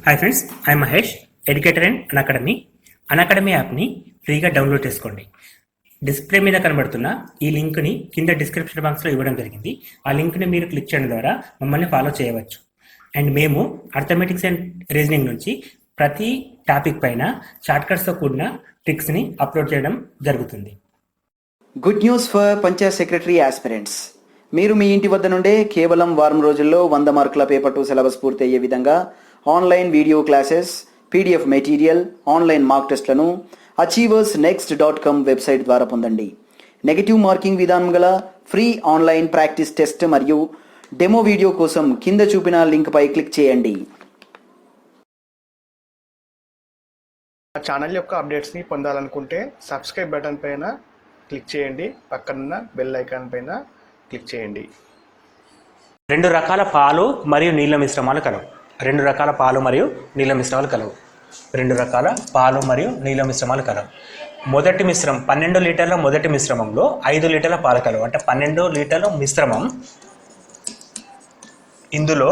Hi friends, I'm Mahesh, educator and Unacademy యాప్ని ఫ్రీగా download చేసుకోండి. డిస్ప్లే మీద కనబడుతున్న ఈ లింక్ని కింద డిస్క్రిప్షన్ బాక్స్లో ఇవ్వడం జరిగింది. ఆ లింక్ని మీరు క్లిక్ చేయడం ద్వారా మమ్మల్ని ఫాలో చేయవచ్చు. అండ్ మేము అర్థమెటిక్స్ అండ్ రీజనింగ్ నుంచి ప్రతి టాపిక్ పైన షార్ట్కట్స్తో కూడిన ట్రిక్స్ని అప్లోడ్ చేయడం జరుగుతుంది. Good news for Panchayat secretary aspirants. మీరు మీ ఇంటి వద్ద నుండే కేవలం వారం రోజుల్లో 100 మార్కుల పేపర్ 2 సిలబస్ పూర్తి అయ్యే విధంగా online video classes, PDF material, online mark టెస్ట్లను achieversnext.com వెబ్సైట్ ద్వారా పొందండి. నెగటివ్ మార్కింగ్ విధానం గల ఫ్రీ ఆన్లైన్ ప్రాక్టీస్ టెస్ట్ మరియు డెమో వీడియో కోసం కింద చూపిన లింక్పై క్లిక్ చేయండి. ఛానల్ యొక్క అప్డేట్స్ని పొందాలనుకుంటే సబ్స్క్రైబ్ బటన్ పైన క్లిక్ చేయండి, పక్కనున్న బెల్ ఐకాన్ పైన క్లిక్ చేయండి. రెండు రకాల పాలు మరియు నీళ్ళ మిశ్రమాలు కలవు. మొదటి మిశ్రమం 12 లీటర్ల మొదటి మిశ్రమంలో 5 లీటర్ల పాలు కలవు. అంటే 12 లీటర్ల మిశ్రమం, ఇందులో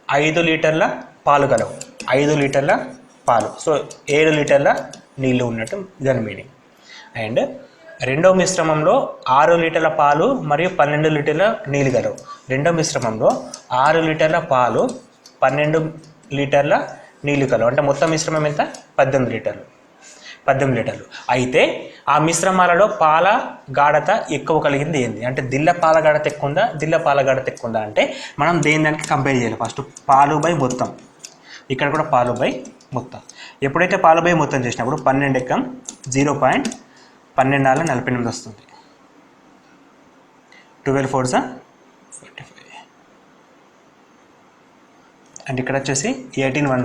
5 లీటర్ల పాలు కలవు. 5 లీటర్ల పాలు, సో 7 లీటర్ల నీళ్ళు ఉన్నట్టు దాని మీనింగ్. అండ్ రెండో మిశ్రమంలో 6 లీటర్ల పాలు మరియు 12 లీటర్ల నీళ్ళు కలవు. రెండో మిశ్రమంలో 6 లీటర్ల పాలు, 12 లీటర్ల నీళ్ళు కలవు. అంటే మొత్తం మిశ్రమం ఎంత? 18 లీటర్లు. అయితే ఆ మిశ్రమాలలో పాల గాఢత ఎక్కువ కలిగింది ఏంది? అంటే దిల్ల పాల గాఢత ఎక్కువ ఉందా, దిల్ల పాల గాఢత ఎక్కువ ఉందా అంటే మనం దానికి కంపేర్ చేయాలి. ఫస్ట్ పాలు బై మొత్తం, ఇక్కడ కూడా పాలు బై మొత్తం. ఎప్పుడైతే పాలు బై మొత్తం చేసినప్పుడు 12 ఎక్కం 0.1248 వస్తుంది. 12 4 45. అండ్ ఇక్కడ వచ్చేసి 18 1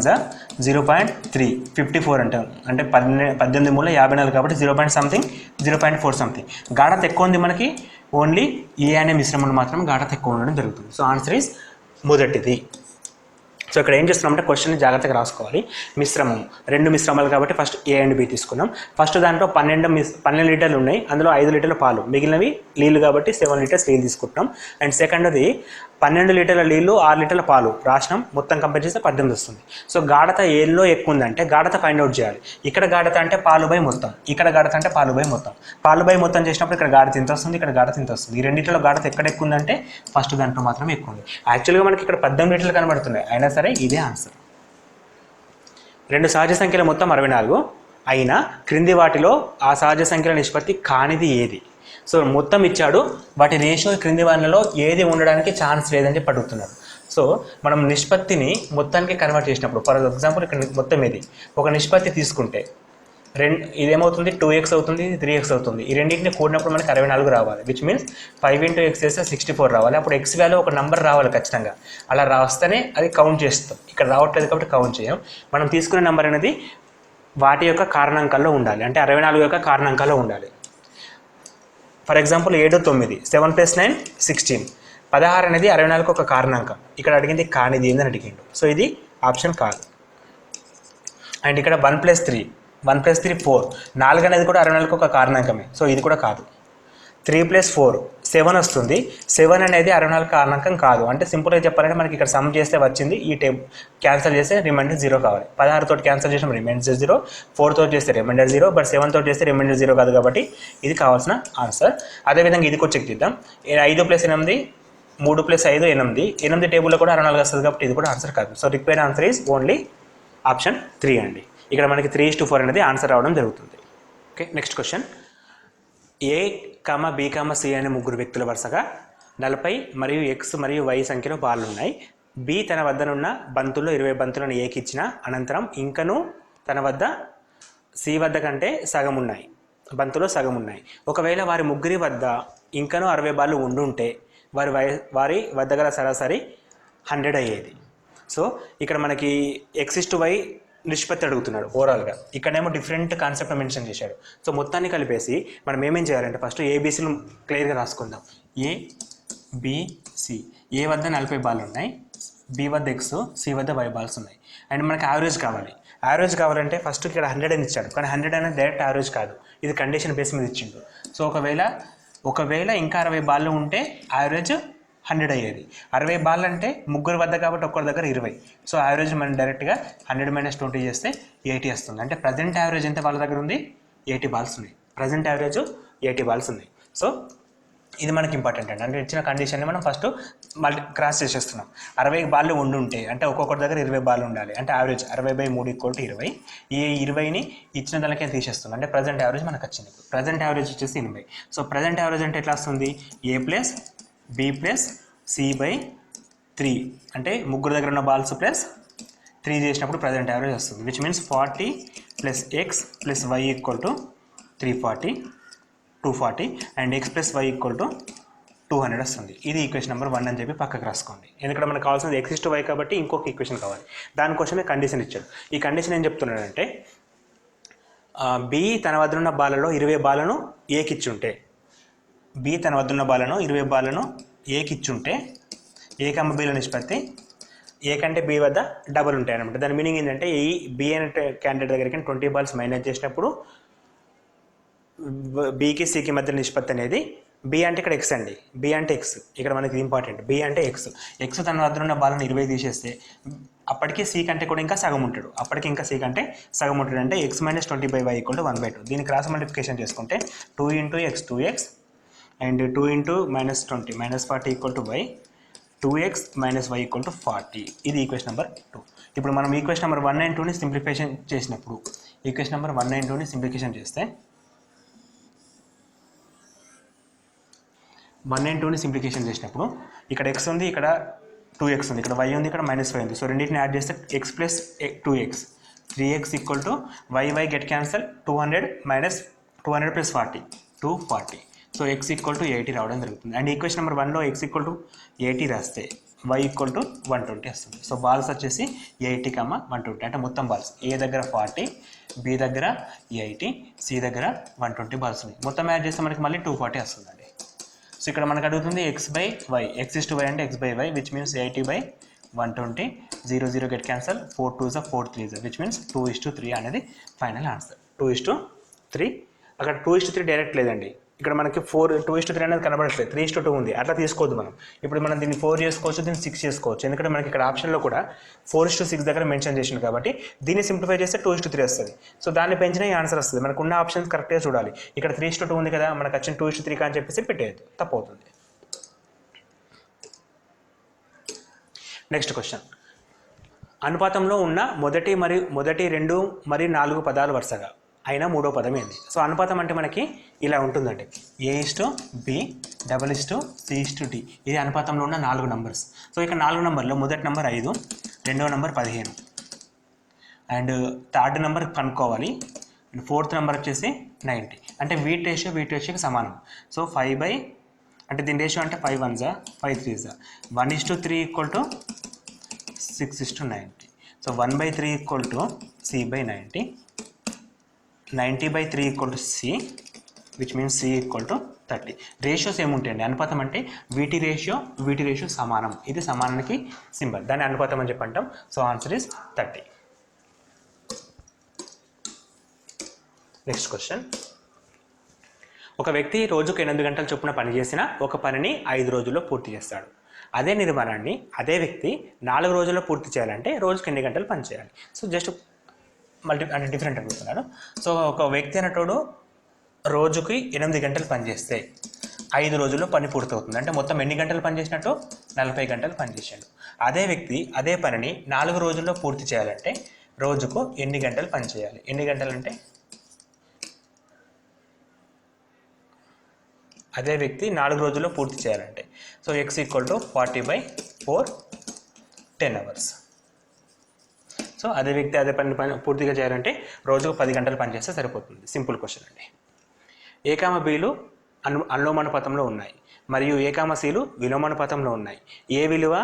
0.354 అంటాం. అంటే 18 మూల 54 కాబట్టి 0.4 సంథింగ్. గాఢత ఎక్కువ ఉంది మనకి ఓన్లీ ఏ అనే మిశ్రమంలో మాత్రం గాఢత ఎక్కువ ఉండడం జరుగుతుంది. సో ఆన్సర్ ఈజ్ మొదటిది. సో ఇక్కడ ఏం చేస్తున్నామంటే క్వశ్చన్ని జాగ్రత్తగా రాసుకోవాలి. మిశ్రమం, 2 మిశ్రమాలు కాబట్టి ఫస్ట్ ఏ అండ్ బి తీసుకున్నాం. ఫస్ట్ దాంట్లో 12 లీటర్లు ఉన్నాయి, అందులో 5 లీటర్ల పాలు, మిగిలినవి నీళ్ళు కాబట్టి 7 లీటర్స్ నీళ్ళు తీసుకుంటున్నాం. అండ్ సెకండ్ది 12 లీటర్ల నీళ్ళు, 6 లీటర్ల పాలు రాసినాం. మొత్తం కంపేర్ చేస్తే 18 వస్తుంది. సో గాఢత ఏలో ఎక్కువ ఉందంటే గాఢత ఫైండ్ అవుట్ చేయాలి. ఇక్కడ గాఢత అంటే పాలు బై మొత్తం, ఇక్కడ గాఢత అంటే పాలు బై మొత్తం. పాలు బై మొత్తం చేసినప్పుడు ఇక్కడ గాఢత ఇంత వస్తుంది, ఇక్కడ గాఢత ఇంత వస్తుంది. ఈ రెండింటిలో గాఢత ఎక్కడ ఎక్కువ ఉందంటే ఫస్ట్ దాంట్లో మాత్రమే ఎక్కువ ఉంది. యాక్చువల్గా మనకి ఇక్కడ 18 లీటర్లు కనబడుతున్నాయి, అయినా సరే ఇదే ఆన్సర్. 2 సహజ సంఖ్యల మొత్తం 64 అయినా క్రింది వాటిలో ఆ సహజ సంఖ్యల నిష్పత్తి కానిది ఏది? సో మొత్తం ఇచ్చాడు, వాటి రేషియో క్రింది వాటిలో ఏది ఉండడానికి ఛాన్స్ లేదని చెప్పి అడుగుతున్నారు. సో మనం నిష్పత్తిని మొత్తానికి కన్వర్ట్ చేసినప్పుడు, ఫర్ ఎగ్జాంపుల్ ఇక్కడ మొత్తం ఇది ఒక నిష్పత్తి తీసుకుంటే ఇదేమవుతుంది? 2x అవుతుంది, 3x అవుతుంది. ఈ రెండింటిని కూడినప్పుడు మనకి 64 రావాలి. విచ్ మీన్స్ 5 × x చేస్తే 64 రావాలి. అప్పుడు x వాల్యూ ఒక నెంబర్ రావాలి ఖచ్చితంగా. అలా రాస్తేనే అది కౌంట్ చేస్తాం. ఇక్కడ రావట్లేదు కాబట్టి కౌంట్ చేయం. మనం తీసుకునే నెంబర్ అనేది వాటి యొక్క కారణాంకాల్లో ఉండాలి, అంటే 64 యొక్క కారణాంకాల్లో ఉండాలి. For example 7 9, 7 + 9 16. 16 అనేది 64 ఒక కారణాంకం. ఇక్కడ అడిగింది కానిది ఏందని అడిగిండు. సో ఇది ఆప్షన్ కాదు. అండ్ ఇక్కడ 1 + 3 4. 4 అనేది కూడా 64 ఒక కారణాంకమే. సో ఇది కూడా కాదు. 3 + 4 7 వస్తుంది. 7 అనేది 64 కారణాంకం కాదు. అంటే సింపుల్గా చెప్పాలంటే మనకి ఇక్కడ సమ్ చేస్తే వచ్చింది, ఈ టేబుల్ క్యాన్సిల్ చేస్తే రిమైండర్ 0 కావాలి. 16 తోటి క్యాన్సిల్ చేసిన రిమైండర్ 0, 4 తోటి చేస్తే రిమైండర్ 0, బట్ 7 తోటి చేస్తే రిమైండర్ 0 కాదు కాబట్టి ఇది కావాల్సిన ఆన్సర్. అదేవిధంగా ఇది కూడా చెక్ చేద్దాం. 5 + 8 3 + 5 8. 8 టేబుల్లో కూడా 64 వస్తుంది కాబట్టి ఇది కూడా ఆన్సర్ కాదు. So required answer is only option 3 అండి. ఇక్కడ మనకి 3:4 అనేది ఆన్సర్ రావడం జరుగుతుంది. Okay, next question. A, B, C అనే 3 వ్యక్తుల వరుసగా 40 మరియు x మరియు y సంఖ్యలో బాల్ ఉన్నాయి. B తన వద్దనున్న బంతుల్లో 20 బంతులను Aకి ఇచ్చిన అనంతరం ఇంకను తన వద్ద C వద్ద కంటే సగం ఉన్నాయి, బంతులో సగం ఉన్నాయి. ఒకవేళ వారి ముగ్గురి వద్ద ఇంకను 60 బాళ్ళు ఉండుంటే వారి వద్ద గల సరాసరి 100 అయ్యేది. సో ఇక్కడ మనకి x/y నిష్పత్తి అడుగుతున్నాడు ఓవరాల్గా. ఇక్కడేమో డిఫరెంట్ కాన్సెప్ట్ మెన్షన్ చేశాడు. సో మొత్తాన్ని కలిపేసి మనం ఏమేం చేయాలంటే ఫస్ట్ ఏబీసీలు క్లియర్గా రాసుకుందాం. ABC, ఏ వద్ద 40 బాల్ ఉన్నాయి, B వద్ద x, C వద్ద y బాల్స్ ఉన్నాయి. అండ్ మనకి యావరేజ్ కావాలి. యావరేజ్ కావాలంటే ఫస్ట్ ఇక్కడ 100 అని ఇచ్చాడు, కానీ 100 అనేది డైరెక్ట్ యావరేజ్ కాదు, ఇది కండిషన్ బేస్ మీద ఇచ్చిండు. సో ఒకవేళ ఇంకా 60 బాళ్ళు ఉంటే యావరేజ్ 100 అయ్యేది. 60 బాల్ అంటే ముగ్గురు వద్ద కాబట్టి ఒక్కరి దగ్గర 20. సో యావరేజ్ మనం డైరెక్ట్గా 100 - 20 చేస్తే 80 వస్తుంది. అంటే ప్రజెంట్ యావరేజ్ ఎంత వాళ్ళ దగ్గర ఉంది? 80 బాల్స్ ఉన్నాయి. ప్రజెంట్ యావరేజ్ 80 బాల్స్ ఉన్నాయి. సో ఇది మనకి ఇంపార్టెంట్ అండి. అంటే ఇచ్చిన కండిషన్ని మనం ఫస్ట్ మళ్ళీ క్రాస్ చేసేస్తున్నాం. 60 బాళ్ళు ఉండుంటే అంటే ఒక్కొక్కరి దగ్గర 20 బాల్ ఉండాలి. అంటే యావరేజ్ 60/3 = 20. ఈ 20ని ఇచ్చిన దానికే తీసేస్తున్నాం. అంటే ప్రజెంట్ యావరేజ్ మనకు వచ్చింది. ప్రజెంట్ యావరేజ్ వచ్చేసి 80. సో ప్రజెంట్ యావరేజ్ అంటే ఎట్లా వస్తుంది? A + B + C/3 అంటే ముగ్గురు దగ్గర ఉన్న బాల్స్ ప్లస్ 3 చేసినప్పుడు ప్రజెంట్ యావరేజ్ వస్తుంది. Which means 40 + x + y = 340, 240 and x + y = 200 వస్తుంది. ఇది ఈక్వేషన్ నెంబర్ 1 అని చెప్పి పక్కకు రాసుకోండి. ఎందుకంటే మనకు కావాల్సింది x/y కాబట్టి ఇంకొక ఈక్వేషన్ కావాలి. దానికోసమే కండిషన్ ఇచ్చాడు. ఈ కండిషన్ ఏం చెప్తున్నాడంటే B తన వద్ద ఉన్న బాలలో 20 బాలను Aకి ఇచ్చుంటే, B తన వద్ద ఉన్న బాలను 20 బాలను Aకి ఇచ్చుంటే A, Bల నిష్పత్తి A కంటే B వద్ద డబల్ ఉంటాయి అనమాట. దాని మీనింగ్ ఏంటంటే ఈ B అనే క్యాండిడేట్ దగ్గరికి 20 బాల్స్ మైనస్ చేసినప్పుడు Bకి Cకి మధ్య నిష్పత్తి అనేది B అంటే ఇక్కడ x అండి. B అంటే x, ఇక్కడ మనకి ఇంపార్టెంట్. B అంటే x తన వద్ద ఉన్న బాలను 20 తీసేస్తే అప్పటికి C కంటే కూడా ఇంకా సగం ఉంటాడు. అంటే x - 20/y = 1/2. దీన్ని క్రాస్ మల్టిప్లికేషన్ చేసుకుంటే 2 × x 2x and 2 × -20 -40 = y, 2x - y = 40. ఇది ఈక్వేషన్ నెంబర్ 2. ఇప్పుడు మనం ఈక్వేషన్ నెంబర్ 1 and 2ని సింప్లిఫికేషన్ చేసినప్పుడు ఈక్వేషన్ నెంబర్ 1 and 2ని సింప్లిఫికేషన్ చేస్తే 1 and 2ని సింప్లిఫికేషన్ చేసినప్పుడు ఇక్కడ x ఉంది, ఇక్కడ 2x ఉంది, ఇక్కడ y ఉంది, ఇక్కడ -y ఉంది. సో రెండింటిని యాడ్ చేస్తే x + 2x 3x = y get cancel 200 - 200 + 40 240. So x = 80 రావడం జరుగుతుంది. అండ్ ఈక్వేషన్ నెంబర్ 1లో x = 80 రాస్తే y = 120 వస్తుంది. సో బాల్స్ వచ్చేసి 80, 120 అంటే మొత్తం బాల్స్ A దగ్గర 40, B దగ్గర 80, C దగ్గర 120 బాల్స్ ఉన్నాయి. మొత్తం యాడ్ చేస్తే మనకి మళ్ళీ 240 వస్తుందండి. సో ఇక్కడ మనకు అడుగుతుంది x/y, x/y అంటే x/y, which means 80/120, 0 0 get cancel, 4 2s 4 3s, which means 2:3 అనేది ఫైనల్ ఆన్సర్. 2:3. అక్కడ 2:3 డైరెక్ట్ లేదండి. ఇక్కడ మనకి 2:3 అనేది కనబడట్లేదు, 3:2 ఉంది. అట్లా తీసుకోవద్దు మనం. ఇప్పుడు మనం దీన్ని 4 చేసుకోవచ్చు, దీన్ని 6 చేసుకోవచ్చు. ఎందుకంటే మనకి ఇక్కడ ఆప్షన్లో కూడా 4:6 దగ్గర మెన్షన్ చేసింది కాబట్టి దీన్ని సింప్లిఫై చేస్తే 2:3 వస్తుంది. సో దాన్ని పెంచిన ఈ ఆన్సర్ వస్తుంది. మనకు ఉన్న ఆప్షన్స్ కరెక్ట్గా చూడాలి. ఇక్కడ 3:2 ఉంది కదా, మనకు వచ్చిన 2:3 అని చెప్పేసి పెట్టేయద్దు, తప్పు అవుతుంది. Next question. అనుపాతంలో ఉన్న మొదటి 2 మరియు 4 పదాలు వరుసగా అయినా మూడో పదం ఏంది? సో అనుపాతం అంటే మనకి ఇలా ఉంటుందండి. A/B, C/D. ఇది అనుపాతంలో ఉన్న 4 నంబర్స్. సో ఇక్కడ 4 నంబర్లో మొదటి నంబర్ 5, రెండవ నంబర్ 15 అండ్ థర్డ్ నెంబర్ కనుక్కోవాలి. అండ్ ఫోర్త్ నెంబర్ వచ్చేసి 90. అంటే వీటి రేషియోకి సమానం. సో 5 అంటే దీని రేషియో అంటే 5 1s 5 3s 1:3 = 6:90. So 1/3 = C/90. 90/3 = C, which means C = 30. Ratios ఏముంటాయండి? అనుపాతం అంటే వీటి రేషియో సమానం. ఇది సమానానికి సింబల్, దాన్ని అనుపాతం అని చెప్పి అంటాం. So answer is 30. Next question. ఒక వ్యక్తి రోజుకు 8 గంటల చొప్పున పని చేసినా ఒక పనిని 5 రోజుల్లో పూర్తి చేస్తాడు. అదే నిర్మాణాన్ని అదే వ్యక్తి 4 రోజుల్లో పూర్తి చేయాలంటే రోజుకి ఎన్ని గంటలు పని చేయాలి? సో జస్ట్ అంటే డిఫరెంట్ అడుగుతున్నాడు. సో ఒక వ్యక్తి అనేటోడు రోజుకి 8 గంటలు పనిచేస్తే 5 రోజుల్లో పని పూర్తవుతుంది. అంటే మొత్తం ఎన్ని గంటలు పనిచేసినట్టు? 40 గంటలు పనిచేసాడు. అదే వ్యక్తి అదే పనిని 4 రోజుల్లో పూర్తి చేయాలంటే రోజుకు ఎన్ని గంటలు పని చేయాలి? ఎన్ని గంటలు అంటే అదే వ్యక్తి 4 రోజుల్లో పూర్తి చేయాలంటే సో x = 40/4 10 hours. సో అదే వ్యక్తి అదే పని పూర్తిగా చేయాలంటే రోజుకు 10 గంటలు పనిచేస్తే సరిపోతుంది. సింపుల్ క్వశ్చన్ అండి. A, Bలు అనులోమానుపాతంలో ఉన్నాయి మరియు A, Cలు విలోమానుపాతంలో ఉన్నాయి. A విలువ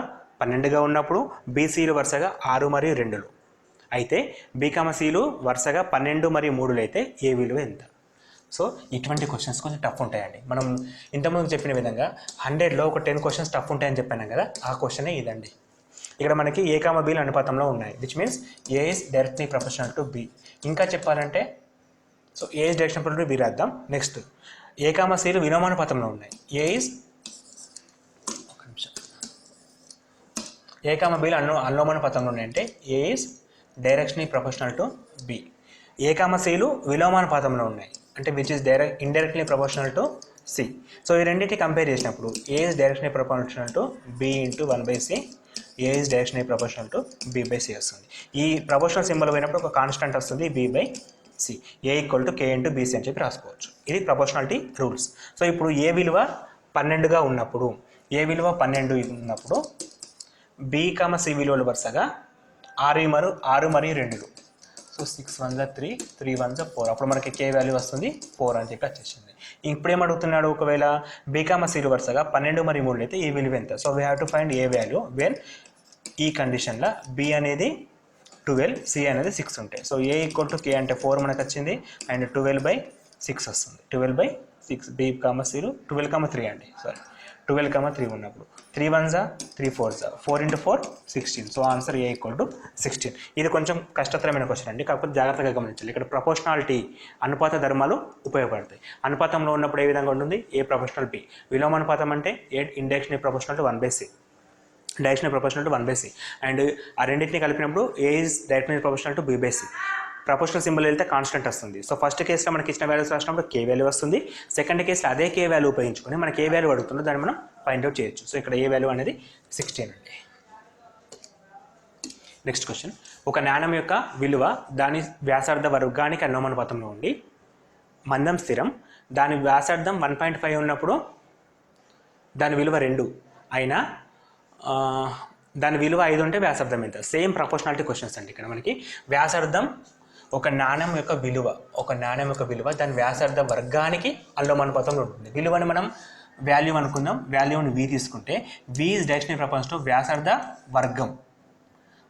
12గా ఉన్నప్పుడు BCలు వరుసగా 6 మరియు 2లు అయితే B, Cలు వరుసగా 12 మరియు 3లు అయితే A విలువ ఎంత? సో ఇటువంటి క్వశ్చన్స్ కొంచెం టఫ్ ఉంటాయండి. మనం ఇంతకుముందు చెప్పిన విధంగా 100లో ఒక 10 క్వశ్చన్స్ టఫ్ ఉంటాయని చెప్పాను కదా, ఆ క్వశ్చనే ఇదండి. ఇక్కడ మనకి A, Bలు అనుపాతంలో ఉన్నాయి, which means A is directly proportional to B. ఇంకా చెప్పాలంటే so A is directly proportional to B రాద్దాం. నెక్స్ట్ A, Cలు విలోమానుపాతంలో ఉన్నాయి. A is ఒక నిమిషం ఏ కామ బిలో అనులోమానుపాతంలో ఉన్నాయంటే a is directionally proportional to b. A comma సిలు విలోమానుపాతంలో ఉన్నాయి అంటే which is indirectly proportional to c. So ఈ రెండింటిని కంపేర్ చేసినప్పుడు a is directionally proportional to b into 1/c, a is directionally proportional to b by c వస్తుంది. ఈ proportional symbol పోయినప్పుడు ఒక కాన్స్టెంట్ వస్తుంది b by c, a equal to K into b c అని చెప్పి రాసుకోవచ్చు. ఇది ప్రపోర్షనాలిటీ రూల్స్. సో ఇప్పుడు ఏ విలువ 12గా ఉన్నప్పుడు, ఏ విలువ 12 ఉన్నప్పుడు బి కామ సి విలువలు వరుసగా 6 మరియు 2. సో 6 1 3, 3 1 4. అప్పుడు మనకి కే వాల్యూ వస్తుంది 4 అని చెప్పి వచ్చేసింది. ఇప్పుడు ఏమడుగుతున్నాడు, ఒకవేళ బి కామ సిలు వరుసగా 12 మరియు 3 అయితే ఈ విలువ ఎంత? So we have to find a value when ఈ కండిషన్లో బి అనేది 12, సి అనేది 6 ఉంటాయి. సో ఏ ఈక్వల్ టు కే అంటే 4 మనకు వచ్చింది అండ్ 12/6 వస్తుంది. 12/6 బి కామ సిలు 12,3 అండి, సారీ 12,3 ఉన్నప్పుడు 3 1 3 4 4 into 4 16. So answer A equal to 16. ఇది కొంచెం కష్టతరమైన క్వశ్చన్ అండి, కాకపోతే జాగ్రత్తగా గమనించాలి. ఇక్కడ ప్రపోర్షనాలిటీ అనుపాత ధర్మాలు ఉపయోగపడతాయి. అనుపాతంలో ఉన్నప్పుడు ఏ విధంగా ఉంటుంది, ఏ ప్రపోర్షనల్ బి. విలోమానుపాతం అంటే a indirectional proportional to 1/c, directional proportional to 1/c. And ఆ రెండింటిని కలిపినప్పుడు a is directional proportional to b by c. Proportional symbol వెళ్తే కాన్స్టెంట్ వస్తుంది. సో ఫస్ట్ కేసులో మనకి ఇచ్చిన వాల్యూస్ రాసినప్పుడు కే వాల్యూ వస్తుంది. సెకండ్ కేసులో అదే కే వాల్యూ ఉపయోగించుకొని మనకి ఏ వాల్యూ అడుగుతుందో దాన్ని మనం ఫైండ్ అవుట్ చేయొచ్చు. సో ఇక్కడ ఏ వాల్యూ అనేది 16 అండి. నెక్స్ట్ క్వశ్చన్, ఒక నాణెం యొక్క విలువ దాని వ్యాసార్థ వర్గానికి అనులోమానుపాతంలో ఉండి మందం స్థిరం, దాని వ్యాసార్థం 1.5 ఉన్నప్పుడు దాని విలువ 2 అయినా దాని విలువ 5 ఉంటే వ్యాసార్థం ఎంత? సేమ్ ప్రపోర్షనాలిటీ క్వశ్చన్స్ అండి. ఇక్కడ మనకి వ్యాసార్థం ఒక నాణ్యం యొక్క విలువ దాని వ్యాసార్థ వర్గానికి అనులోమానుపాతంలో ఉంటుంది. విలువని మనం వాల్యూ అనుకుందాం, వాల్యూని వి తీసుకుంటే V is directional proportional to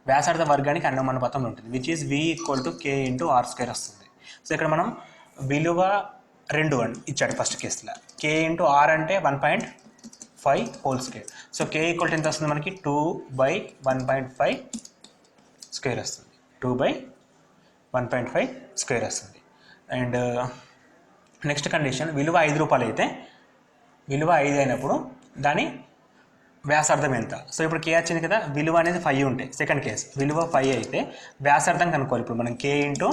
వ్యాసార్థ వర్గానికి అనులోమానుపాతంలో ఉంటుంది, which is V equal to K into r² వస్తుంది. సో ఇక్కడ మనం విలువ 2 ఇచ్చాడు ఫస్ట్ కేసులో. కే ఇంటూ ఆర్ అంటే 1.5 whole square. So K equal to ఎంత వస్తుంది మనకి 2/1.5 స్క్వేర్ వస్తుంది. 2/1.5 స్క్వేర్ వస్తుంది. అండ్ నెక్స్ట్ కండిషన్, విలువ 5 రూపాయలు అయితే, విలువ 5 అయినప్పుడు దాని వ్యాసార్థం ఎంత? సో ఇప్పుడు కే వచ్చింది కదా, విలువ అనేది 5 ఉంటాయి. సెకండ్ కేసు విలువ 5 అయితే వ్యాసార్థం కనుక్కోవాలి. ఇప్పుడు మనం కే ఇంటూ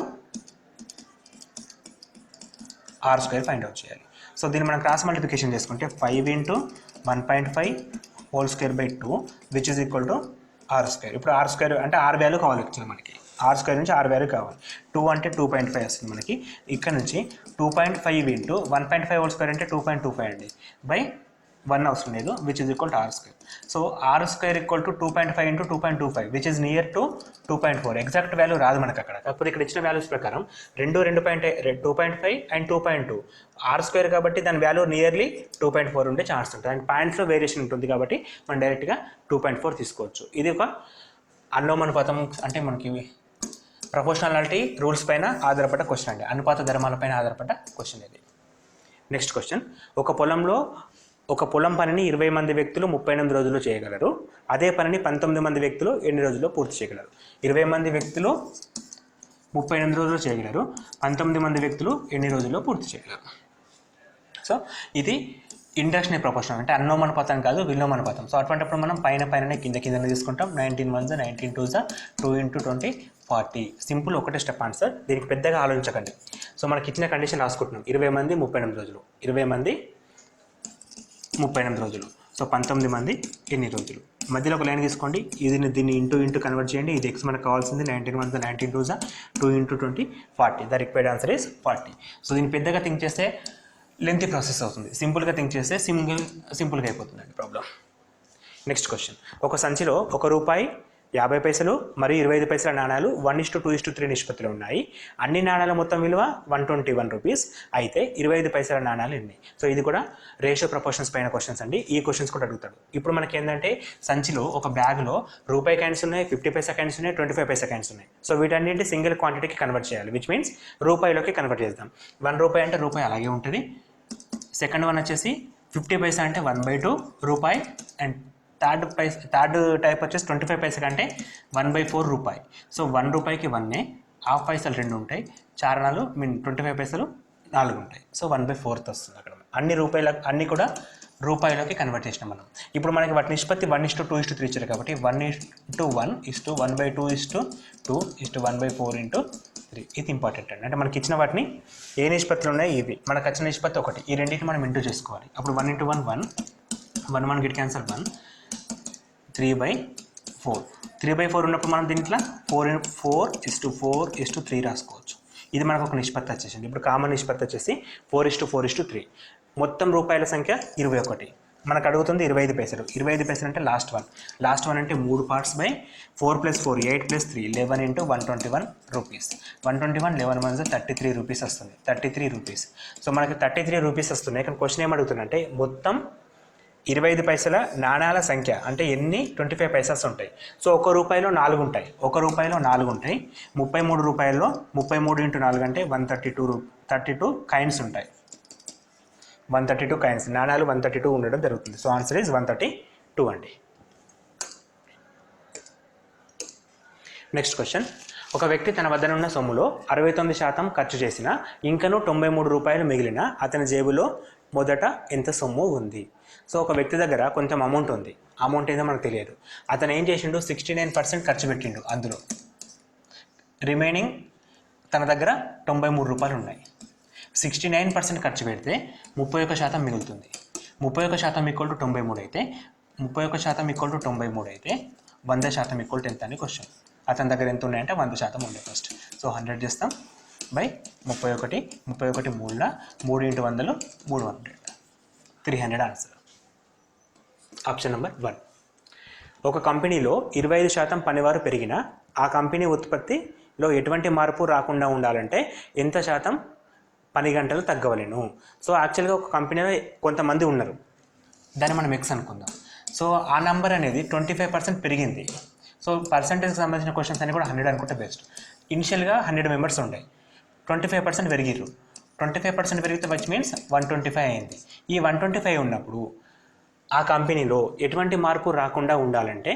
r² ఫైండ్ అవుట్ చేయాలి. సో దీన్ని మనం క్రాస్ మల్టిప్లికేషన్ చేసుకుంటే 5 into 1.5 whole square by 2 which is equal to r². ఇప్పుడు r² అంటే r వాల్యూ కావాలి యాక్చువల్లీ మనకి, r² నుంచి r వాల్యూ కావాలి. 2 అంటే 2.5 వస్తుంది మనకి. ఇక్కడ నుంచి 2.5 into 1.5 హోల్ స్క్వేర్ అంటే 2.25 అండి బై 1 అవసరం లేదు, which is equal to r². So r² equal to 2.5 into 2.25 which is near to 2.4. Exact value రాదు మనకు అక్కడ, కాకపోతే ఇక్కడ ఇచ్చిన వాల్యూస్ ప్రకారం 2.5 అండ్ 2.2 r² కాబట్టి దాని వాల్యూ నియర్లీ 2.4 ఉండే ఛాన్స్ ఉంటుంది. అండ్ పాయింట్స్లో వేరియేషన్ ఉంటుంది కాబట్టి మనం డైరెక్ట్గా 2.4 తీసుకోవచ్చు. ఇది ఒక అనులోమానుపాతం అంటే మనకి ప్రపోర్షనాలిటీ రూల్స్ పైన ఆధారపడ్డ క్వశ్చన్ అండి, అనుపాత ధర్మాలపైన ఆధారపడ్డ క్వశ్చన్ ఇది. నెక్స్ట్ క్వశ్చన్, ఒక పొలం పనిని 20 మంది వ్యక్తులు 38 రోజుల్లో చేయగలరు. అదే పనిని 19 మంది వ్యక్తులు ఎన్ని రోజుల్లో పూర్తి చేయగలరు? 20 మంది వ్యక్తులు 38 రోజుల్లో చేయగలరు, 19 మంది వ్యక్తులు ఎన్ని రోజుల్లో పూర్తి చేయగలరు? సో ఇది ఇండక్షనల్ ప్రపోర్షనల్ అంటే అనులోమానుపాతం కాదు, విలోమానుపాతం. సో అటువంటిప్పుడు మనం పైన కింద తీసుకుంటాం. 19 1 19 2 2 into 20 40. సింపుల్, ఒకటే స్టెప్ ఆన్సర్, దీనికి పెద్దగా ఆలోచించకండి. సో మనకి ఇచ్చిన కండిషన్ రాసుకుంటున్నాం, 20 మంది 38 రోజులు, 20 మంది 38 రోజులు. సో 19 మంది ఎన్ని రోజులు? మధ్యలో ఒక లైన్ తీసుకోండి, దీన్ని ఇంటూ కన్వర్ట్ చేయండి. ఇది ఎక్స్ మనకు కావాల్సింది 19 1 19 2 2 into 20 40. The required answer is 40. So దీన్ని పెద్దగా థింక్ చేస్తే లెంతీ ప్రాసెస్ అవుతుంది, సింపుల్గా థింక్ చేస్తే సింపుల్గా అయిపోతుందండి ప్రాబ్లం. నెక్స్ట్ క్వశ్చన్, ఒక సంచిలో ₹1, 50 మరియు 25 పైసల నాణాలు 1:2:3 నిష్పత్తిలో ఉన్నాయి. అన్ని నాణాల మొత్తం విలువ ₹121 అయితే 25 పైసల నాణాలు ఎన్ని? సో ఇది కూడా రేషియో ప్రపోర్షన్స్ పైన క్వశ్చన్స్ అండి. ఈ క్వశ్చన్స్ కూడా అడుగుతాడు. ఇప్పుడు మనకి ఏంటంటే సంచిలో ఒక బ్యాగ్లో రూపాయి కాయిన్స్ ఉన్నాయి, 50 పైసా కాయిన్స్ ఉన్నాయి, 25 పైసా కాయిన్స్ ఉన్నాయి. సో వీటన్నింటి సింగిల్ క్వాంటిటీకి కన్వర్ట్ చేయాలి, విచ్ మీన్స్ రూపాయిలోకి కన్వర్ట్ చేద్దాం. ₹1 అంటే రూపాయి అలాగే ఉంటుంది. సెకండ్ వన్ వచ్చేసి 50 పైసా అంటే 1/2 రూపాయి. అండ్ థర్డ్ టైప్ వచ్చేసి 25 పైసా అంటే 1/4 రూపాయి. సో ₹1కి 1, ½ పైసలు 2 ఉంటాయి, చారణాలు 25 పైసలు 4 ఉంటాయి. సో 1/4 వస్తుంది అక్కడ. అన్ని కూడా రూపాయలోకి కన్వర్ట్ చేసినాం మనం. ఇప్పుడు మనకి వాటి నిష్పత్తి 1:2:3 ఇచ్చారు కాబట్టి 1:1:1/2:2:1/4 ఇది ఇంపార్టెంట్ అండి. అంటే మనకి ఇచ్చిన వాటిని ఏ నిష్పత్తులు ఉన్నాయి ఇవి, మనకు వచ్చిన నిష్పత్తి ఒకటి, ఈ రెండింటిని మనం ఇంటూ చేసుకోవాలి. అప్పుడు 1:1 1 1 గెట్ క్యాన్సల్ 1 3/4 3/4 ఉన్నప్పుడు మనం దీంట్లో 4:4:4:3 రాసుకోవచ్చు. ఇది మనకు ఒక నిష్పత్తి వచ్చేసింది. ఇప్పుడు కామన్ నిష్పత్తి వచ్చేసి 4:4:3. మొత్తం రూపాయల సంఖ్య 21. మనకు అడుగుతుంది 25 పైసలు. 25 పైసలు అంటే లాస్ట్ వన్ అంటే 3 parts బై 4 + 4 8 + 3 11 × 121 రూపీస్. 121 11 1 33 రూపీస్ వస్తుంది. 33 రూపీస్. సో మనకి 33 రూపీస్ వస్తున్నాయి. ఇక్కడ క్వశ్చన్ ఏమడుగుతుందంటే మొత్తం 25 పైసల నాణాల సంఖ్య అంటే ఎన్ని 25 పైసస్ ఉంటాయి. సో ఒక రూపాయిలో 4 ఉంటాయి. 33 రూపాయల్లో 33 × 4 అంటే 132 కాయిన్స్ ఉంటాయి. 132 కాయిన్స్, నాణాలు 132 ఉండడం జరుగుతుంది. సో ఆన్సర్ ఈజ్ 132 అండి. Next question. ఒక వ్యక్తి తన వద్దనున్న సొమ్ములో 69% ఖర్చు చేసిన ఇంకనూ 93 రూపాయలు మిగిలిన అతని జేబులో మొదట ఎంత సొమ్ము ఉంది? సో ఒక వ్యక్తి దగ్గర కొంచెం అమౌంట్ ఉంది. అమౌంట్ ఏదో మనకు తెలియదు. అతను ఏం చేసిండు, 69% ఖర్చు పెట్టిండు. అందులో రిమైనింగ్ తన దగ్గర 93 రూపాయలు ఉన్నాయి. 69% ఖర్చు పెడితే 31% మిగులుతుంది. 31% = 93 అయితే 31% = 93 అయితే 100% ఎంత అని క్వశ్చన్. అతని దగ్గర ఎంత ఉన్నాయంటే 100% ఉండే ఫస్ట్. సో 100 చేస్తాం బై 31 3 × 100 300 300 ఆన్సర్. Option number 1. ఒక కంపెనీలో 25% పనివారు పెరిగినా ఆ కంపెనీ ఉత్పత్తిలో ఎటువంటి మార్పు రాకుండా ఉండాలంటే ఎంత శాతం పని గంటలు తగ్గవలేను? సో యాక్చువల్గా ఒక కంపెనీలో కొంతమంది ఉన్నారు, దాన్ని మనం ఎక్స్ అనుకుందాం. సో ఆ నెంబర్ అనేది 25% పెరిగింది. సో పర్సంటేజ్కి సంబంధించిన క్వశ్చన్స్ అన్ని కూడా 100 అనుకుంటే బెస్ట్. ఇనిషియల్గా 100 మెంబర్స్ ఉంటాయి, 25% పెరిగిర్రు. 25% పెరిగితే విచ్ మీన్స్ 125 అయింది. ఈ 125 ఉన్నప్పుడు ఆ కంపెనీలో ఎటువంటి మార్పు రాకుండా ఉండాలంటే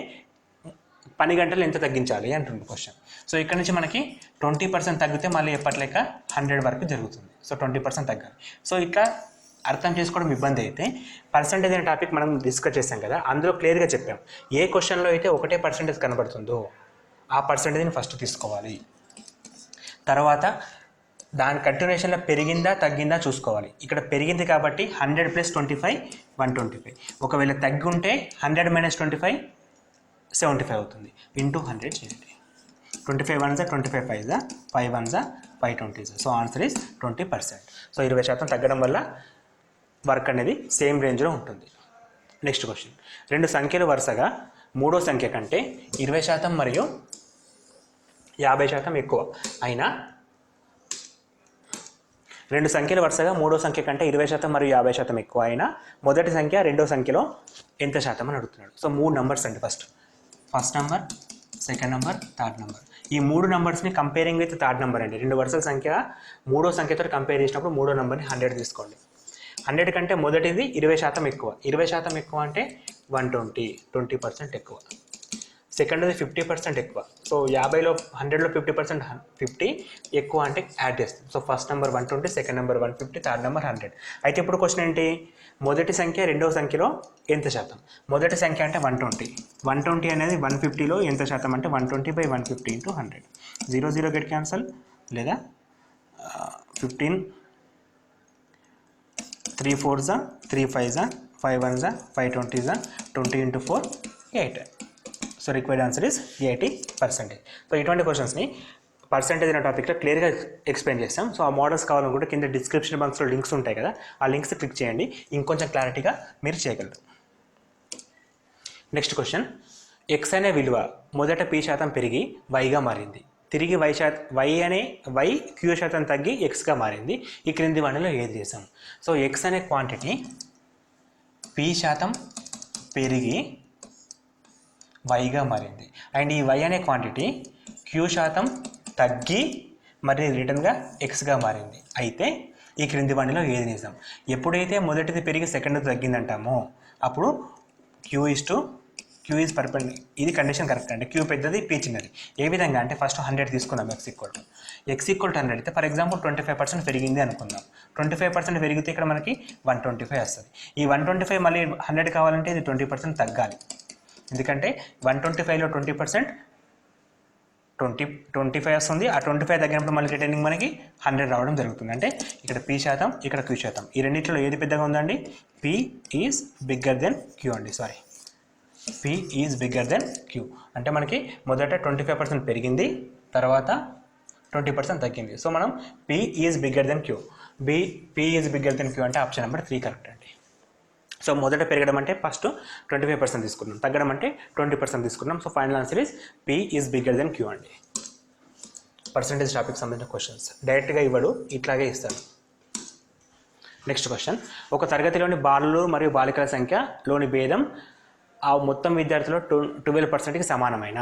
పని గంటలు ఎంత తగ్గించాలి అంటుంది క్వశ్చన్. సో ఇక్కడ నుంచి మనకి 20% తగ్గితే మళ్ళీ ఎప్పట్లేక 100 వరకు జరుగుతుంది. సో 20% తగ్గాలి. సో ఇట్లా అర్థం చేసుకోవడం ఇబ్బంది అయితే పర్సంటేజ్ అనే టాపిక్ మనం డిస్కస్ చేసాం కదా, అందులో క్లియర్గా చెప్పాం ఏ క్వశ్చన్లో అయితే ఒకటే పర్సంటేజ్ కనబడుతుందో ఆ పర్సంటేజ్ని ఫస్ట్ తీసుకోవాలి. తర్వాత దాని కంటిన్యూషన్లో పెరిగిందా తగ్గిందా చూసుకోవాలి. ఇక్కడ పెరిగింది కాబట్టి 100 + 25 125. ఒకవేళ తగ్గి ఉంటే 100 - 25 75 అవుతుంది. ఇంటూ 100 చేయండి. 25 1 25 5 5 1 5 20. So answer is 20%. సో 20% తగ్గడం వల్ల వర్క్ అనేది సేమ్ రేంజ్లో ఉంటుంది. Next question. 2 సంఖ్యలు వరుసగా మూడో సంఖ్య కంటే 20% మరియు 50% ఎక్కువ అయినా 2 సంఖ్యలు వరుసగా మూడో సంఖ్య కంటే 20% మరియు 50% ఎక్కువ అయినా మొదటి సంఖ్య రెండో సంఖ్యలో ఎంత శాతం అని అడుగుతున్నాడు. సో 3 నెంబర్స్ అండి. First number, second number, third number. ఈ 3 నెంబర్స్ని కంపేరింగ్ విత్ థర్డ్ నెంబర్ అండి. 2 వరుసల సంఖ్య మూడో సంఖ్యతో కంపేర్ చేసినప్పుడు మూడో నెంబర్ని 100 తీసుకోండి. 100 కంటే మొదటిది 20% ఎక్కువ. 20% ఎక్కువ అంటే 120, 20% ఎక్కువ. సెకండ్ది 50% ఎక్కువ. సో 50లో 100లో 50% 50 ఎక్కువ అంటే యాడ్ చేస్తాం. So first number 120, second number 150, third number 100. అయితే ఇప్పుడు క్వశ్చన్ ఏంటి, మొదటి సంఖ్య రెండవ సంఖ్యలో ఎంత శాతం? మొదటి సంఖ్య అంటే 120 అనేది 150లో ఎంత శాతం అంటే 120/150 × 100. 0 0 గెట్ క్యాన్సల్, లేదా 15 3 4 3 5 5 1 5 20 20 × 4 8. So required answer is 80%. So ఇటువంటి క్వశ్చన్స్ని పర్సంటేజ్ అనే టాపిక్లో క్లియర్గా ఎక్స్ప్లెయిన్ చేస్తాం. సో ఆ మోడల్స్ కావాలనుకుంటే కింద డిస్క్రిప్షన్ బాక్స్లో లింక్స్ ఉంటాయి కదా, ఆ లింక్స్ క్లిక్ చేయండి, ఇంకొంచెం క్లారిటీగా మీరు చేయగలరు. Next question. ఎక్స్ అనే విలువ మొదట p% పెరిగి వైగా మారింది. తిరిగి వై Q% తగ్గి ఎక్స్గా మారింది. ఈ క్రింది వాటిలో ఏది చేసాం? సో ఎక్స్ అనే క్వాంటిటీ p% పెరిగి వైగా మారింది, అండ్ ఈ వై అనే క్వాంటిటీ Q% తగ్గి మరి రిటర్న్గా ఎక్స్గా మారింది. అయితే ఈ క్రింది వాటిలో ఏది నిజం? ఎప్పుడైతే మొదటిది పెరిగి సెకండ్ తగ్గిందంటామో అప్పుడు Q క్యూ ఈజ్ ఇది కండిషన్ కరెక్ట్ అండి. క్యూ పెద్దది, పీ చిన్నది. ఏ విధంగా అంటే ఫస్ట్ 100 తీసుకుందాం. ఎక్స్ ఈక్వల్ టు 100 అయితే ఫర్ ఎగ్జాంపుల్ 25% పెరిగింది అనుకుందాం. 25% పెరిగితే ఇక్కడ మనకి 125 వస్తుంది. ఈ 125 మళ్ళీ 100 కావాలంటే ఇది 20% తగ్గాలి. ఎందుకంటే 125లో 20% 25 వస్తుంది. ఆ 25 తగ్గినప్పుడు మళ్ళీ రిటర్నింగ్ మనకి 100 రావడం జరుగుతుంది. అంటే ఇక్కడ పీ శాతం, ఇక్కడ క్యూ శాతం. ఈ రెండింటిలో ఏది పెద్దగా ఉందండి? P is bigger than queue అండి. Sorry, p is bigger than queue. అంటే మనకి మొదట 25% పెరిగింది, తర్వాత 20% తగ్గింది. సో మనం P is bigger than Q. P is bigger than queue అంటే ఆప్షన్ నెంబర్ 3 కరెక్ట్ అండి. సో మొదట పెరగడం అంటే ఫస్ట్ 25% తీసుకున్నాం, తగ్గడం అంటే 20% తీసుకున్నాం. So final answer is P is bigger than queue అండి. పర్సంటేజ్ టాపిక్ సంబంధించిన క్వశ్చన్స్ డైరెక్ట్గా ఇవ్వడు, ఇట్లాగే ఇస్తాడు. నెక్స్ట్ క్వశ్చన్, ఒక తరగతిలోని బాలులు మరియు బాలికల సంఖ్యలోని భేదం ఆ మొత్తం విద్యార్థుల్లో 12%కి సమానమైన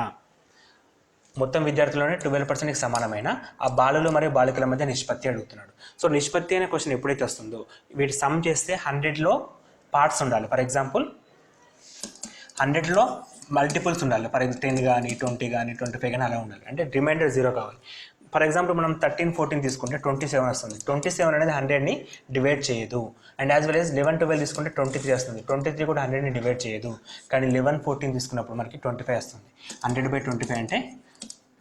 మొత్తం విద్యార్థుల్లోనే 12%కి సమానమైన ఆ బాలులు మరియు బాలికల మధ్య నిష్పత్తి అడుగుతున్నాడు. సో నిష్పత్తి అనే క్వశ్చన్ ఎప్పుడైతే వస్తుందో వీటి సమ్ చేస్తే 100లో పార్ట్స్ ఉండాలి. ఫర్ ఎగ్జాంపుల్ 100లో మల్టిపుల్స్ ఉండాలి. ఫర్ ఎగ్జాంపుల్ 10 కానీ 20 కానీ 25 కానీ అలా ఉండాలి. అంటే రిమైండర్ 0 కావాలి. ఫర్ ఎగ్జాంపుల్ మనం 13, 14 తీసుకుంటే 27 వస్తుంది. 27 అనేది 100ని డివైడ్ చేయదు. అండ్ యాజ్ వెల్ యాజ్ 11, 12 తీసుకుంటే 23 వస్తుంది. 23 కూడా 100ని డివైడ్ చేయదు. కానీ 11, 14 తీసుకున్నప్పుడు మనకి 25 వస్తుంది. 100/25 అంటే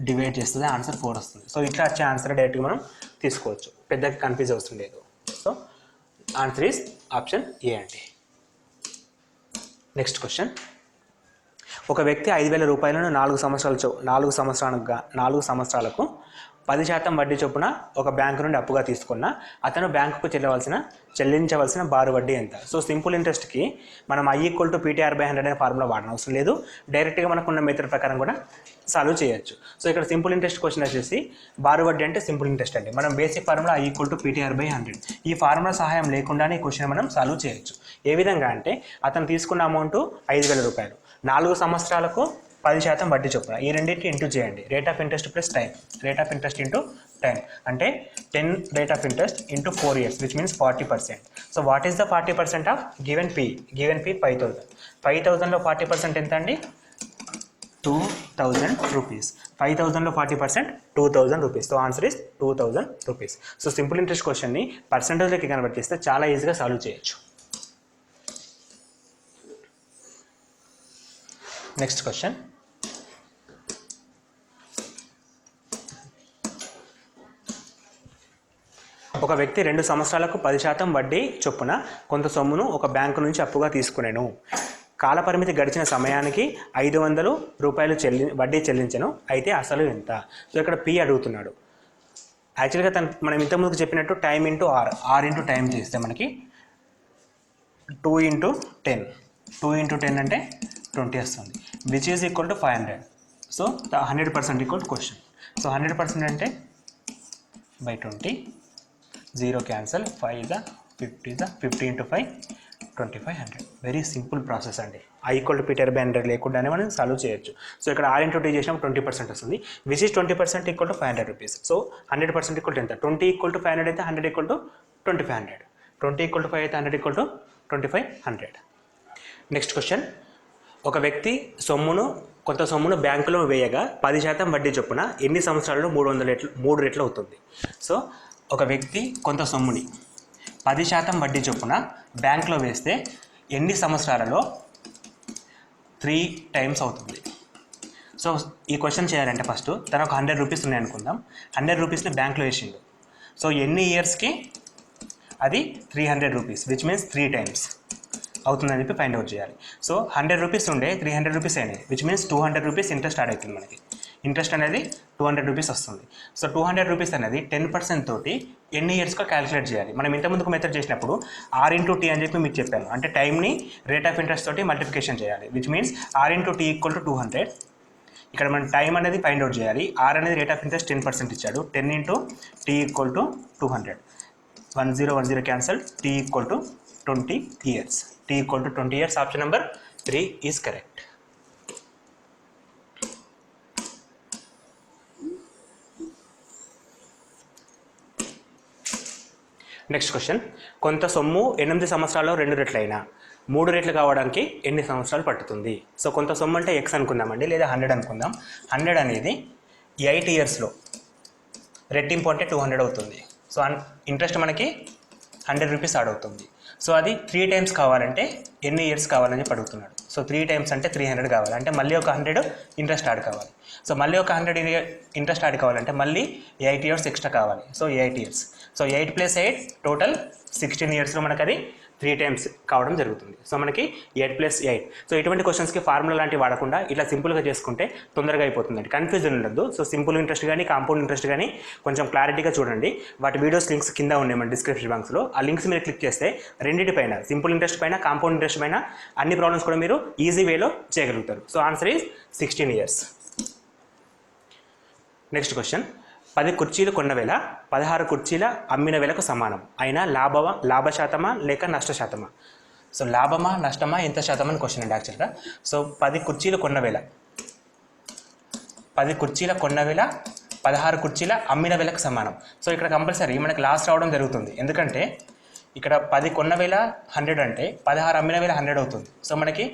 డివైడ్ చేస్తుంది, ఆన్సర్ 4 వస్తుంది. సో ఇట్లా వచ్చే ఆన్సర్ డైరెక్ట్గా మనం తీసుకోవచ్చు, పెద్దగా కన్ఫ్యూజ్ అవసరం లేదు. So answer is option a అండి. నెక్స్ట్ క్వశ్చన్, ఒక వ్యక్తి 5,000 రూపాయలను 4 సంవత్సరాలకు 10% వడ్డీ చొప్పున ఒక బ్యాంకు నుండి అప్పుగా తీసుకున్న అతను బ్యాంకుకు చెల్లించవలసిన బారు వడ్డీ ఎంత? సో సింపుల్ ఇంట్రెస్ట్కి మనం I=PTR/100 అనే ఫార్ములా వాడడం అవసరం లేదు. డైరెక్ట్గా మనకున్న మెథడ్ ప్రకారం కూడా సాల్వ్ చేయొచ్చు. సో ఇక్కడ సింపుల్ ఇంట్రెస్ట్ క్వశ్చన్ వచ్చేసి బారు వడ్డీ అంటే సింపుల్ ఇంట్రెస్ట్ అండి. మనం బేసిక్ ఫార్ములా I=PTR/100. ఈ ఫార్ములా సహాయం లేకుండానే ఈ క్వశ్చన్ మనం సాల్వ్ చేయొచ్చు. ఏ విధంగా అంటే అతను తీసుకున్న అమౌంట్ 5,000 రూపాయలు, 4 సంవత్సరాలకు 10% వడ్డీ చొప్పున. ఈ రెండింటిని ఇంటూ చేయండి. Rate of interest plus time. Rate of interest into time అంటే 10 rate of interest into 4 years, which means 40%. So what is the 40% of given p? Given p 5,000. 5,000లో 40% ఎంత అండి? 2,000 రూపీస్. 5,000లో 40% 2,000 rupees. So answer is 2,000 rupees. So simple interest క్వశ్చన్ని పర్సెంటేజ్లోకి convert చేస్తే చాలా ఈజీగా సాల్వ్ చేయొచ్చు. నెక్స్ట్ క్వశ్చన్, ఒక వ్యక్తి 2 సంవత్సరాలకు 10% వడ్డీ చొప్పున కొంత సొమ్మును ఒక బ్యాంకు నుంచి అప్పుగా తీసుకునేను. కాలపరిమితి గడిచిన సమయానికి 500 రూపాయలు వడ్డీ చెల్లించను. అయితే అసలు ఎంత? సో ఇక్కడ పి అడుగుతున్నాడు. యాక్చువల్గా మనం ఇంతకుముందుకు చెప్పినట్టు time into R into time చేస్తే మనకి 2 × 10. 2 × 10 అంటే 20 వస్తుంది, which is equal to 500. So 100% equal to question. So 100% అంటే by 20, 0 cancel, 5 50 50 × 5 2500. Very simple process అండి. I=PTR/100 లేకుండానే మనం సాల్వ్ చేయొచ్చు. సో ఇక్కడ R × T చేసినప్పుడు 20% వస్తుంది, which is 20% equal to 500 rupees. So 100% equal to ఎంత? 20 = 500 అయితే 100 = 2500. 20 = 5 అయితే 100 = 2500. నెక్స్ట్ క్వశ్చన్, ఒక వ్యక్తి కొంత సొమ్మును బ్యాంకులో వేయగా 10% వడ్డీ చొప్పున ఎన్ని సంవత్సరాలలో 3 రెట్లు అవుతుంది? సో ఒక వ్యక్తి కొంత సొమ్ముని 10% వడ్డీ చొప్పున బ్యాంకులో వేస్తే ఎన్ని సంవత్సరాలలో 3 times అవుతుంది? సో ఈ క్వశ్చన్ చేయాలంటే ఫస్ట్ తను ఒక 100 రూపీస్ ఉన్నాయి అనుకుందాం. 100 రూపీస్ని బ్యాంకులో వేసిండు. సో ఎన్ని ఇయర్స్కి అది 300 రూపీస్, విచ్ మీన్స్ 3 times అవుతుందని చెప్పి ఫైండ్ అవుట్ చేయాలి. సో 100 రూపీస్ ఉండే 300 రూపీస్ అయినాయి, which means 200 rupees interest add అవుతుంది. మనకి ఇంట్రెస్ట్ అనేది 200 రూపీస్ వస్తుంది. సో 200 రూపీస్ అనేది 10% తోటి ఎన్ని ఇయర్స్గా క్యాలిక్యులేట్ చేయాలి? మనం ఇంతకుముందుకు మెథడ్ చేసినప్పుడు R × T అని చెప్పి మీకు చెప్పాను. అంటే టైంని రేట్ ఆఫ్ ఇంట్రెస్ట్ తోటి మల్టిప్లికేషన్ చేయాలి, విచ్ మీన్స్ R × T = 200. ఇక్కడ మనం టైం అనేది ఫైండ్ అవుట్ చేయాలి. R అనేది రేట్ ఆఫ్ ఇంట్రెస్ట్ 10% ఇచ్చాడు. 10 × T = 200. 10 cancel, T = 20 years. T = 20 years. Option number 3 is correct. Next question, కొంత సొమ్ము 8 సంవత్సరాల్లో 2 రెట్లైన 3 రెట్లు కావడానికి ఎన్ని సంవత్సరాలు పట్టుతుంది? సో కొంత సొమ్ము అంటే ఎక్స్ అనుకుందామండి, లేదా 100 అనుకుందాం. 100 అనేది 8 ఇయర్స్లో రెట్టింపు అంటే 200 అవుతుంది. సో ఇంట్రెస్ట్ మనకి 100 రూపీస్ యాడ్ అవుతుంది. సో అది 3 టైమ్స్ కావాలంటే ఎన్ని ఇయర్స్ కావాలని చెప్పి అడుగుతున్నాడు. సో 3 టైమ్స్ అంటే 300 కావాలి, అంటే మళ్ళీ ఒక 100 ఇంట్రెస్ట్ యాడ్ కావాలి. సో మళ్ళీ ఒక 100 ఇంట్రెస్ట్ యాడ్ కావాలంటే మళ్ళీ 8 ఇయర్స్ ఎక్స్ట్రా కావాలి. So 8 years. సో 8 + 8 టోటల్ 16 ఇయర్స్లో మనకు అది 3 టైమ్స్ కావడం జరుగుతుంది. సో మనకి 8 + 8. సో ఇటువంటి క్వశ్చన్స్కి ఫార్ములా లాంటివి వాడకుండా ఇట్లా సింపుల్గా చేసుకుంటే తొందరగా అయిపోతుందండి, కన్ఫ్యూజన్ ఉండదు. సో సింపుల్ ఇంట్రెస్ట్ కానీ కాంపౌండ్ ఇంట్రెస్ట్ కానీ కొంచెం క్లారిటీగా చూడండి. వాటి వీడియోస్ లింక్స్ కింద ఉన్నాయి మన డిస్క్రిప్షన్ బాక్స్లో. ఆ లింక్స్ మీరు క్లిక్ చేస్తే రెండింటిపైన, సింపుల్ ఇంట్రెస్ట్ పైన, కాంపౌండ్ ఇంట్రెస్ట్ పైన అన్ని ప్రాబ్లమ్స్ కూడా మీరు ఈజీ వేలో చేయగలుగుతారు. So answer is 16 years. Next question. 10 కుర్చీలు కొన్న వేళ 16 కుర్చీల అమ్మిన వేలకు సమానం అయినా లాభ శాతమా లేక నష్ట శాతమా? సో లాభమా నష్టమా ఎంత శాతం అని క్వశ్చన్ అండి యాక్చువల్గా. సో 10 కుర్చీలు కొన్న వేళ 16 కుర్చీల అమ్మిన వేలకు సమానం. సో ఇక్కడ కంపల్సరీ మనకి లాస్ రావడం జరుగుతుంది, ఎందుకంటే ఇక్కడ 10 కొన్న వేళ 100 అంటే 16 అమ్మిన వేళ 100 అవుతుంది. సో మనకి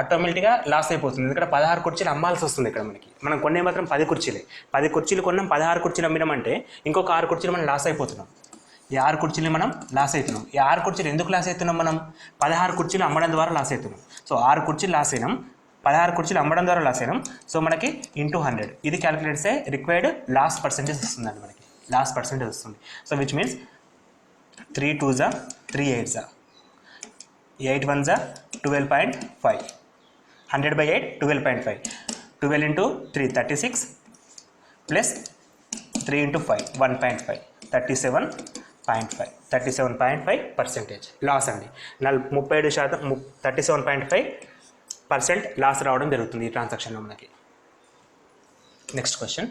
ఆటోమేటిక్గా లాస్ అయిపోతుంది, ఎందుకంటే 16 కుర్చీలు అమ్మాల్సి వస్తుంది. ఇక్కడ మనం కొనే మాత్రం 10 కుర్చీలే. 10 కుర్చీలు కొన్నాం, 16 కుర్చీలు అమ్మినామంటే ఇంకొక 6 కుర్చీలు మనం లాస్ అయిపోతున్నాం. ఈ 6 కుర్చీలు మనం లాస్ అవుతున్నాం. ఈ 6 కుర్చీలు ఎందుకు లాస్ అవుతున్నాం? మనం 16 కుర్చీలు అమ్మడం ద్వారా లాస్ అవుతున్నాం. సో 6 కుర్చీలు లాస్ అయినాం, 16 కుర్చీలు అమ్మడం ద్వారా లాస్ అయినాం. సో మనకి ఇంటూ 100 ఇది క్యాలిక్యులేట్ చేస్తే రిక్వైర్డ్ లాస్ పర్సెంటేజ్ వస్తుందండి, మనకి లాస్ పర్సెంటేజ్ వస్తుంది. So which means 3 2s 3 8s 8 1s 12.5. 100/8 12.5. 12 into 3 36 plus 3 into 5 1.5 37.5% loss అండి. 37% 37.5% లాస్ రావడం జరుగుతుంది ఈ ట్రాన్సాక్షన్లో మనకి. Next question.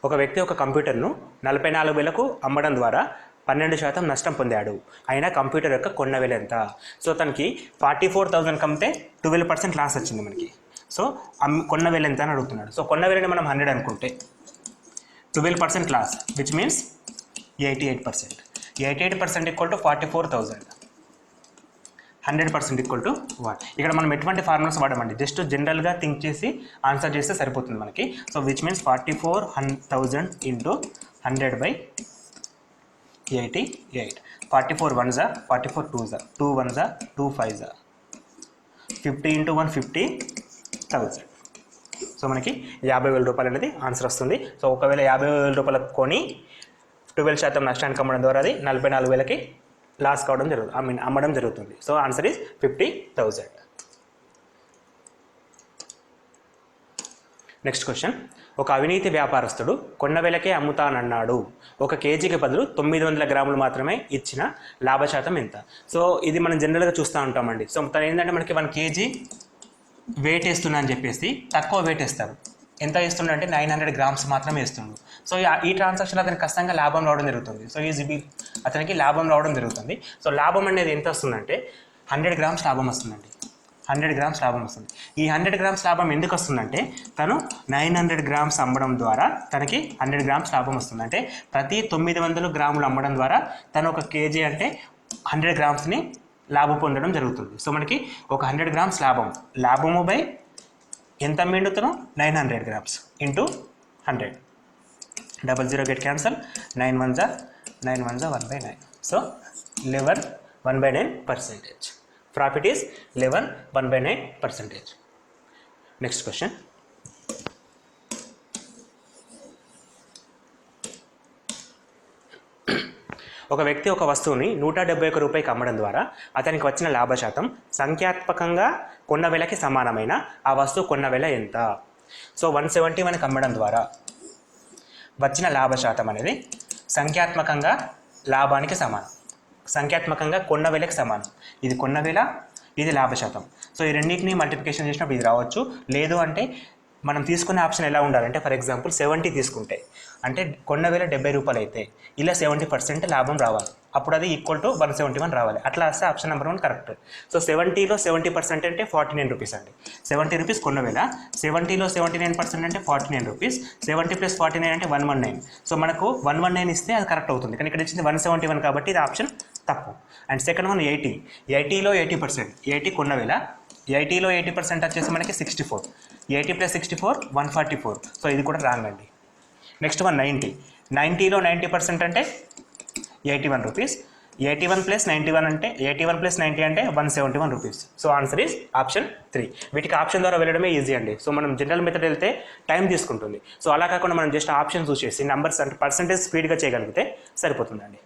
ఒక వ్యక్తి ఒక కంప్యూటర్ను 44,000కు అమ్మడం ద్వారా 12% నష్టం పొందాడు. అయినా కంప్యూటర్ యొక్క కొన్న వేల ఎంత? సో తనకి 44,000 అమ్మితే 12% లాస్ వచ్చింది మనకి. సో కొన్న వేల ఎంత అని అడుగుతున్నాడు. సో కొన్న వేలని మనం 100 అనుకుంటే 12% loss, which means 88%. 88% equal to 44,000. 100% equal to what? ఇక్కడ మనం ఎటువంటి ఫార్ములాస్ వాడమండి, జస్ట్ జనరల్గా థింక్ చేసి ఆన్సర్ చేస్తే సరిపోతుంది మనకి. So which means 44,000 into 100/88. 44 1s 44 2s 2 1s 2 5s 50 into 1 50,000. So మనకి 50,000 రూపాయలు అనేది ఆన్సర్ వస్తుంది. సో ఒకవేళ 50,000 రూపాయలకు కొని 12% నష్టానికి అమ్మడం ద్వారా అది 44,000కి లాస్ కావడం జరుగుతుంది, అమ్మడం జరుగుతుంది. So answer is 50,000. Next question. ఒక అవినీతి వ్యాపారస్తుడు కొన్న వేలకే అమ్ముతానన్నాడు. 1 కేజీకి బదులు 900 గ్రాములు మాత్రమే ఇచ్చిన లాభ శాతం ఎంత? సో ఇది మనం జనరల్గా చూస్తూ ఉంటామండి. సో తను ఏంటంటే మనకి 1 కేజీ వెయిట్ వేస్తున్నా అని చెప్పేసి తక్కువ వెయిట్ వేస్తాడు. ఎంత వేస్తుండే అంటే 900 గ్రామ్స్ మాత్రమే వేస్తుండు. సో ఈ ట్రాన్సాక్షన్ అతనికి ఖచ్చితంగా లాభం రావడం జరుగుతుంది. సో అతనికి లాభం రావడం జరుగుతుంది. సో లాభం అనేది ఎంత వస్తుందంటే 100 గ్రామ్స్ లాభం వస్తుందండి. 100 గ్రామ్స్ లాభం వస్తుంది. ఈ 100 గ్రామ్స్ లాభం ఎందుకు వస్తుందంటే తను 900 గ్రామ్స్ అమ్మడం ద్వారా తనకి 100 గ్రామ్స్ లాభం వస్తుంది. అంటే ప్రతి 900 గ్రాములు అమ్మడం ద్వారా తను 1 కేజీ అంటే 100 గ్రామ్స్ని లాభం పొందడం జరుగుతుంది. సో మనకి ఒక 100 గ్రామ్స్ లాభము బై ఎంత అమ్మిండుతున్నాం 900 grams into 100. 00 get cancel. 9 1s 1/9. So 11 1/9%. Profit is 11 1/9%. Next question. ఒక వ్యక్తి ఒక వస్తువుని 171 రూపాయకి అమ్మడం ద్వారా అతనికి వచ్చిన లాభ శాతం సంఖ్యాత్మకంగా కొన్న వేలకి సమానమైన ఆ వస్తువు కొన్న వేల ఎంత? సో 170 మనకి అమ్మడం ద్వారా వచ్చిన లాభ శాతం అనేది సంఖ్యాత్మకంగా లాభానికి సమానం, సంఖ్యాత్మకంగా కొన్న వేలకి సమానం. ఇది కొన్న వేల, ఇది లాభ శాతం. సో ఈ రెండింటిని మల్టిప్లికేషన్ చేసినప్పుడు ఇది రావచ్చు. లేదు అంటే మనం తీసుకునే ఆప్షన్ ఎలా ఉండాలంటే ఫర్ ఎగ్జాంపుల్ 70 తీసుకుంటే అంటే కొన్న వేళ 70 రూపాయలు అయితే ఇలా 70% లాభం రావాలి, అప్పుడు అది ఈక్వల్ టు 171 రావాలి. అట్లా వస్తే ఆప్షన్ నెంబర్ 1 కరెక్ట్. సో 70లో 70% అంటే 49 రూపీస్ అండి. 70 రూపీస్ కొన్న వేళ 70లో 79% అంటే 49 రూపీస్. 70 + 49 అంటే 119. సో మనకు 119 ఇస్తే అది కరెక్ట్ అవుతుంది, కానీ ఇక్కడ ఇచ్చింది 171 కాబట్టి ఇది ఆప్షన్ తప్పు. And second one 80. 80లో 80%, 80 కొన్న వేళ 80లో 80% వచ్చేసి మనకి 64. 80 + 64 144. సో ఇది కూడా రాంగ్ అండి. Next one 90. 90లో 90% అంటే 81 రూపీస్. 81 + 91 అంటే 81 + 90 అంటే 171 rupees. So answer is option 3. వీటికి ఆప్షన్ ద్వారా వెళ్ళడమే ఈజీ అండి. సో మనం జనరల్ మెథడ్ వెళ్తే టైం తీసుకుంటుంది. సో అలా కాకుండా మనం జస్ట్ ఆప్షన్ చూస్ చేసి నెంబర్స్ అంటే పర్సంటేజ్ స్పీడ్గా చేయగలిగితే సరిపోతుందండి.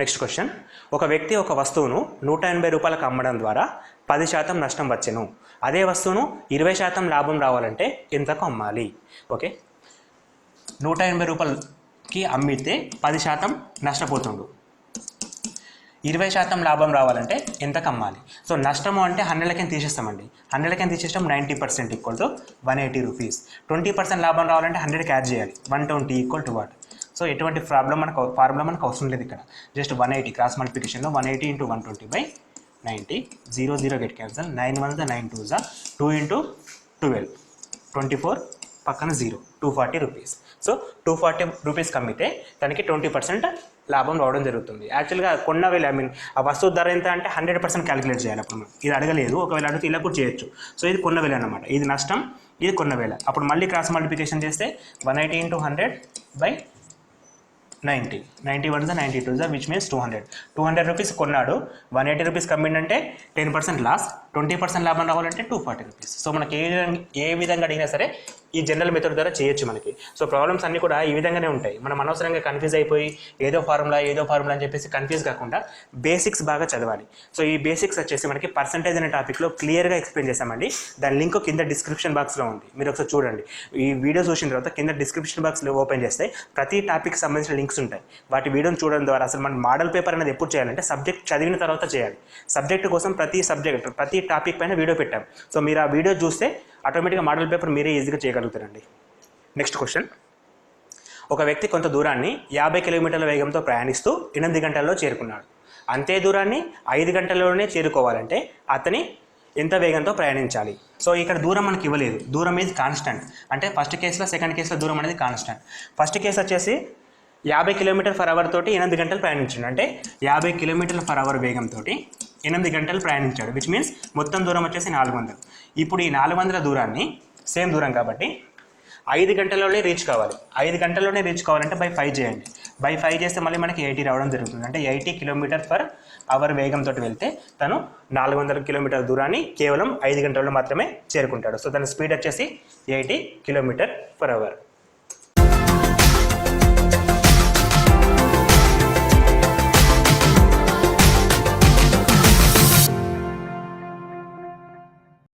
నెక్స్ట్ క్వశ్చన్, ఒక వ్యక్తి ఒక వస్తువును 180 రూపాయలకు అమ్మడం ద్వారా 10% నష్టం వచ్చెను. అదే వస్తువును 20% లాభం రావాలంటే ఎంతకు అమ్మాలి? ఓకే, 180 రూపాయలకి అమ్మితే 10% నష్టపోతుండు, 20% లాభం రావాలంటే ఎంతకు అమ్మాలి? సో నష్టము అంటే 100 తీసేస్తామండి. 100 తీసేస్తాం 90% ఈక్వల్ టు 180 రూపీస్. 20% లాభం రావాలంటే 100కి యాడ్ చేయాలి, 120 ఈక్వల్ టు వాట్? సో ఎటువంటి ఫార్ములా మనకు అవసరం లేదు ఇక్కడ. జస్ట్ 180 క్రాస్ మల్టిప్లికేషన్లో 180 × 120/90. 0 0 గెట్ క్యాన్సల్. 9 1 9 2 2 × 12 24 పక్కన 0 240 రూపీస్. సో 240 రూపీస్కి అమ్మితే దానికి 20% లాభం రావడం జరుగుతుంది. యాక్చువల్గా కొన్న వేళ ఆ వస్తువు ధర ఎంత అంటే 100% క్యాలిక్యులేట్ చేయాలి. అప్పుడు మనం ఇది అడగలేదు, ఒకవేళ అడిగితే ఇలా కూడా చేయొచ్చు. సో ఇది కొన్న వేళ అనమాట, ఇది నష్టం, ఇది కొన్న వేళ. అప్పుడు మళ్ళీ క్రాస్ మల్టిప్లికేషన్ చేస్తే 180 × 100/90. 90 1 92 విచ్ మీన్స్ 200. 200 రూపీస్ కొన్నాడు, 180 రూపీస్కి అమ్మిండంటే 10% లాస్, 20% లాభం రావాలంటే 240 రూపీస్. సో మనకి ఏ విధంగా అడిగినా సరే ఈ జనరల్ మెథడ్ ద్వారా చేయొచ్చు మనకి. సో ప్రాబ్లమ్స్ అన్నీ కూడా ఈ విధంగానే ఉంటాయి. మనం అనవసరంగా కన్ఫ్యూజ్ అయిపోయి ఏదో ఫార్ములా అని చెప్పేసి కన్ఫ్యూజ్ కాకుండా బేసిక్స్ బాగా చదవాలి. సో ఈ బేసిక్స్ వచ్చేసి మనకి పర్సంటేజ్ అనే టాపిక్లో క్లియర్గా ఎక్స్ప్లెయిన్ చేస్తామండి. దాని లింక్ కింద డిస్క్రిప్షన్ బాక్స్లో ఉంది, మీరు ఒకసారి చూడండి. ఈ వీడియో చూసిన తర్వాత కింద డిస్క్రిప్షన్ బాక్స్లో ఓపెన్ చేస్తే ప్రతి టాపిక్ సంబంధించిన లింక్స్ ఉంటాయి. వాటి వీడియోని చూడడం ద్వారా అసలు మనం మోడల్ పేపర్ అనేది ఎప్పుడు చేయాలంటే సబ్జెక్ట్ చదివిన తర్వాత చేయాలి. సబ్జెక్ట్ కోసం ప్రతి టాపిక్ పైన వీడియో పెట్టాం. సో మీరు ఆ వీడియో చూస్తే ఆటోమేటిక్గా మోడల్ పేపర్ మీరే ఈజీగా చేయగలుగుతారండి. నెక్స్ట్ క్వశ్చన్, ఒక వ్యక్తి కొంత దూరాన్ని 50 కిలోమీటర్ల వేగంతో ప్రయాణిస్తూ 8 గంటల్లో చేరుకున్నాడు. అంతే దూరాన్ని 5 గంటల్లోనే చేరుకోవాలంటే అతని ఎంత వేగంతో ప్రయాణించాలి? సో ఇక్కడ దూరం మనకి ఇవ్వలేదు, దూరం ఈజ్ కాన్స్టెంట్. అంటే ఫస్ట్ కేసులో సెకండ్ కేసులో దూరం అనేది కాన్స్టెంట్. ఫస్ట్ కేసు వచ్చేసి 50 km/h తోటి 8 గంటలు ప్రయాణించాడు. అంటే 50 km/h వేగంతో 8 గంటలు ప్రయాణించాడు, విచ్ మీన్స్ మొత్తం దూరం వచ్చేసి 400. ఇప్పుడు ఈ 400 దూరాన్ని సేమ్ దూరం కాబట్టి 5 గంటల్లోనే రీచ్ కావాలి. 5 గంటల్లోనే రీచ్ కావాలంటే బై 5 చేయండి. బై 5 చేస్తే మళ్ళీ మనకి 80 రావడం జరుగుతుంది. అంటే 80 km/h వేగంతో వెళ్తే తను 400 కిలోమీటర్ దూరాన్ని కేవలం 5 గంటల్లో మాత్రమే చేరుకుంటాడు. సో దాని స్పీడ్ వచ్చేసి 80 km/h.